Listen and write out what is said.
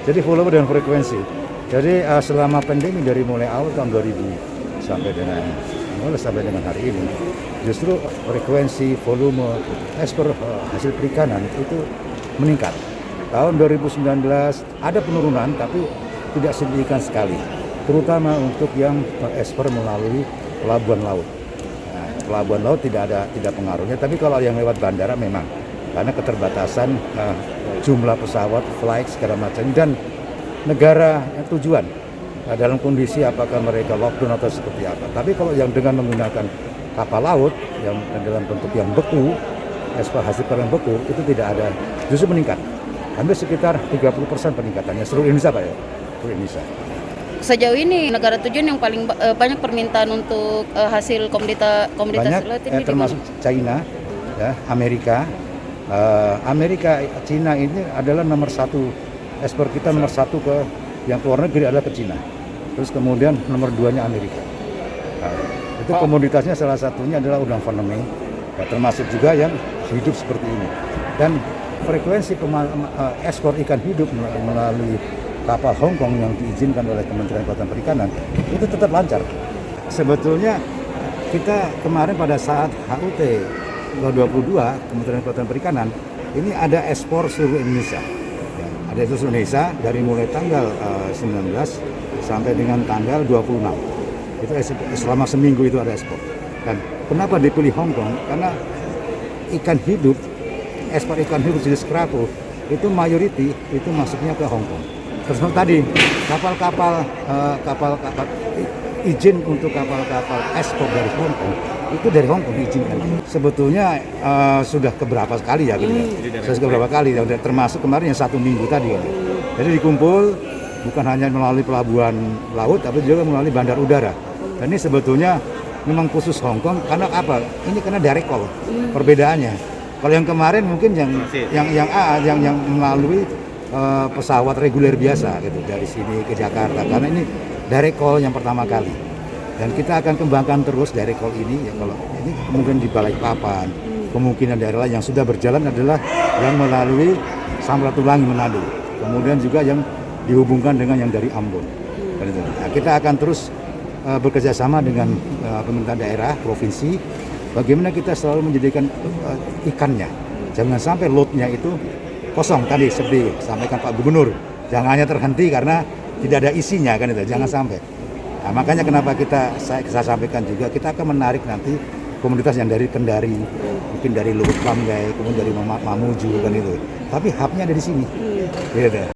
Jadi volume dan frekuensi. Jadi selama pandemi dari mulai awal tahun 2000 sampai dengan hari ini, justru frekuensi, volume, ekspor hasil perikanan itu meningkat. Tahun 2019 ada penurunan tapi tidak signifikan sekali, terutama untuk yang ekspor melalui pelabuhan laut. Nah, pelabuhan laut tidak pengaruhnya, tapi kalau yang lewat bandara memang karena keterbatasan jumlah pesawat, flight segala macam dan negara tujuan dalam kondisi apakah mereka lockdown atau seperti apa. Tapi kalau yang dengan menggunakan kapal laut yang dalam bentuk yang beku, ekspor hasil perikanan beku itu tidak ada, justru meningkat. Hampir sekitar 30% peningkatannya seluruh Indonesia Pak ya, seluruh Indonesia. Sejauh ini negara tujuan yang paling banyak permintaan untuk hasil komoditas laut ini termasuk China, ya, Amerika, China ini adalah nomor satu, ekspor kita nomor satu ke yang luar negeri adalah ke China. Terus kemudian nomor 2-nya Amerika. Nah, itu komoditasnya salah satunya adalah udang faname, ya, termasuk juga yang hidup seperti ini. Dan frekuensi ekspor ikan hidup melalui kapal Hong Kong yang diizinkan oleh Kementerian Kelautan Perikanan itu tetap lancar. Sebetulnya kita kemarin pada saat HUT 2022 Kementerian Kelautan Perikanan ini ada ekspor seluruh Indonesia. Ya, ada itu seluruh Indonesia dari mulai tanggal 19 sampai dengan tanggal 26. Itu selama seminggu itu ada ekspor. Dan kenapa dipilih Hong Kong? Karena ikan hidup, ekspor ikan hidup jenis kerapu itu mayoriti itu masuknya ke Hong Kong. Terus tadi kapal-kapal izin untuk kapal-kapal ekspor dari Hong Kong itu dari Hong Kong diizinkan. Sebetulnya sudah keberapa kali ya gitu ya. Sudah keberapa kali ya, termasuk kemarin yang 1 minggu tadi ya. Jadi dikumpul bukan hanya melalui pelabuhan laut tapi juga melalui bandar udara. Dan ini sebetulnya memang khusus Hong Kong karena apa? Ini karena direct call. Perbedaannya. Kalau yang kemarin mungkin yang melalui pesawat reguler biasa gitu dari sini ke Jakarta, karena ini direct call yang pertama kali dan kita akan kembangkan terus direct call ini ya. Kalau ini kemudian di Balikpapan, kemungkinan daerah yang sudah berjalan adalah yang melalui Samratulangi Manado, kemudian juga yang dihubungkan dengan yang dari Ambon. Nah, kita akan terus bekerja sama dengan pemerintah daerah, provinsi, bagaimana kita selalu menjadikan ikannya, jangan sampai loadnya itu kosong tadi seperti sampaikan Pak Gubernur, jangan hanya terhenti karena tidak ada isinya kan itu, jangan sampai. Nah, makanya kenapa saya sampaikan juga kita akan menarik nanti komunitas yang dari Kendari, mungkin dari Luhut Banggai, kemudian dari Mamuju kan itu. Tapi hubnya ada di sini. Gitu.